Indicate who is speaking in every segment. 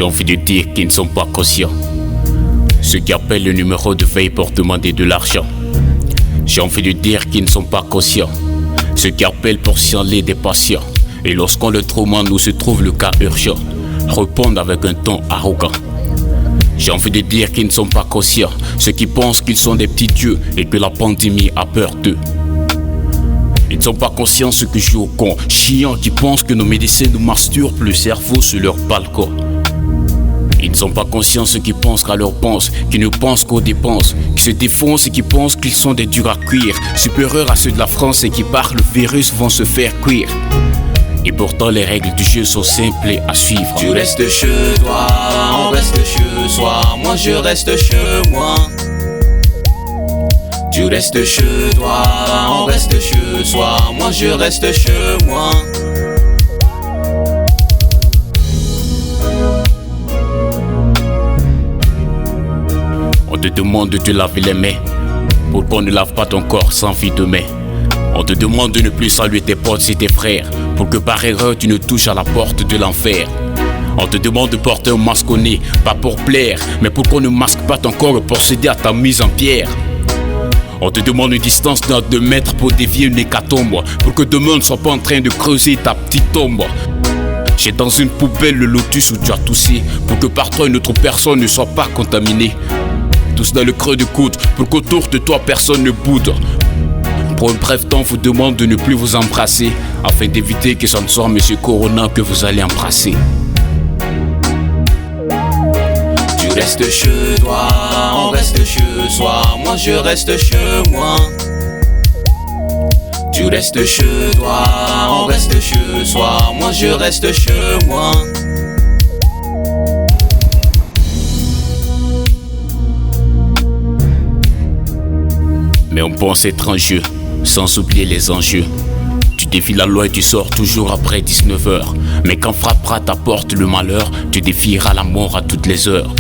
Speaker 1: J'ai envie de dire qu'ils ne sont pas conscients. Ceux qui appellent le numéro de veille pour demander de l'argent. J'ai envie de dire qu'ils ne sont pas conscients. Ceux qui appellent pour signaler des patients. Et lorsqu'on le trauma nous se trouve le cas urgent, répondent avec un ton arrogant. J'ai envie de dire qu'ils ne sont pas conscients. Ceux qui pensent qu'ils sont des petits dieux et que la pandémie a peur d'eux. Ils ne sont pas conscients ceux qui jouent au con, chiants qui pensent que nos médecins nous masturbent le cerveau sur leur balcon. Ils ne sont pas conscients ceux qui pensent qu'à leur pense, qui ne pensent qu'aux dépenses, qui se défoncent et qui pensent qu'ils sont des durs à cuire, supérieurs à ceux de la France et qui par le virus vont se faire cuire. Et pourtant les règles du jeu sont simples à suivre.
Speaker 2: Tu restes chez toi, on reste chez soi, moi je reste chez moi. Tu restes chez toi, on reste chez soi, moi je reste chez moi.
Speaker 1: On te demande de te laver les mains. Pourquoi on ne lave pas ton corps sans vie de main? On te demande de ne plus saluer tes potes et tes frères, pour que par erreur tu ne touches à la porte de l'enfer. On te demande de porter un masque au nez, pas pour plaire, mais pour qu'on ne masque pas ton corps pour céder à ta mise en pierre. On te demande une distance de 2 mètres pour dévier une hécatombe, pour que demain ne soit pas en train de creuser ta petite tombe. J'ai dans une poubelle le lotus où tu as toussé, pour que par toi une autre personne ne soit pas contaminée. Tous dans le creux du coude, pour qu'autour de toi personne ne boude. Pour un bref temps, vous demande de ne plus vous embrasser, afin d'éviter que ce ne soit Monsieur Corona que vous allez embrasser.
Speaker 2: Tu restes chez toi, on reste chez soi, moi je reste chez moi. Tu restes chez toi, on reste chez soi, moi je reste chez moi.
Speaker 1: Mais on pense être un jeu, sans oublier les enjeux. Tu défies la loi et tu sors toujours après 19h. Mais quand frappera ta porte le malheur, tu défieras la mort à toutes les heures.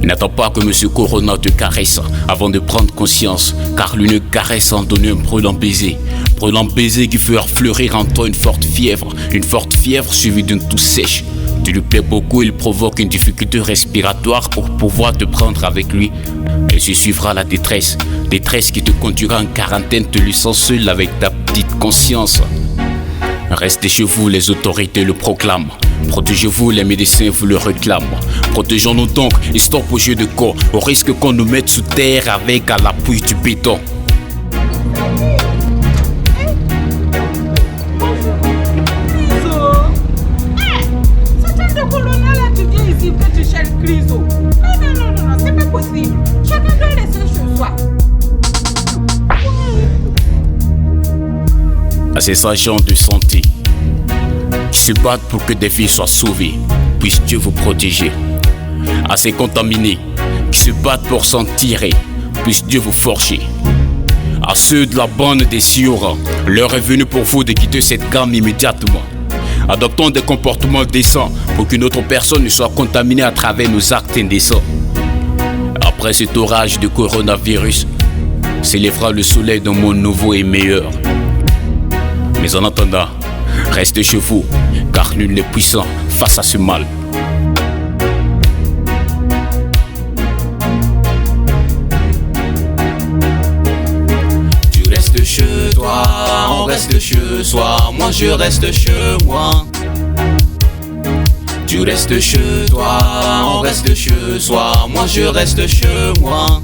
Speaker 1: N'attends pas que Monsieur Corona te caresse avant de prendre conscience, car l'une caresse en donner un brûlant baiser. Brûlant baiser qui fera fleurir en toi une forte fièvre suivie d'une toux sèche. Tu lui plais beaucoup, il provoque une difficulté respiratoire pour pouvoir te prendre avec lui. Et se suivra la détresse qui te conduira en quarantaine, te laissant seul avec ta petite conscience. Restez chez vous, les autorités le proclament. Protégez-vous, les médecins vous le réclament. Protégeons-nous donc et stop au jeu de corps, au risque qu'on nous mette sous terre avec à l'appui du béton.
Speaker 3: Non, c'est pas possible. Chacun doit laisser chez soi.
Speaker 1: À ces agents de santé qui se battent pour que des vies soient sauvées, puisse Dieu vous protéger. À ces contaminés qui se battent pour s'en tirer, puisse Dieu vous forger. À ceux de la bande des Siora, l'heure est venue pour vous de quitter cette gamme immédiatement. Adoptons des comportements décents pour qu'une autre personne ne soit contaminée à travers nos actes indécents. Après cet orage de coronavirus, s'élèvera le soleil d'un monde nouveau et meilleur. Mais en attendant, restez chez vous, car nul n'est puissant face à ce mal.
Speaker 2: Tu restes chez toi, on reste chez soi, moi je reste chez moi. Tu restes chez toi, on reste chez soi, moi je reste chez moi.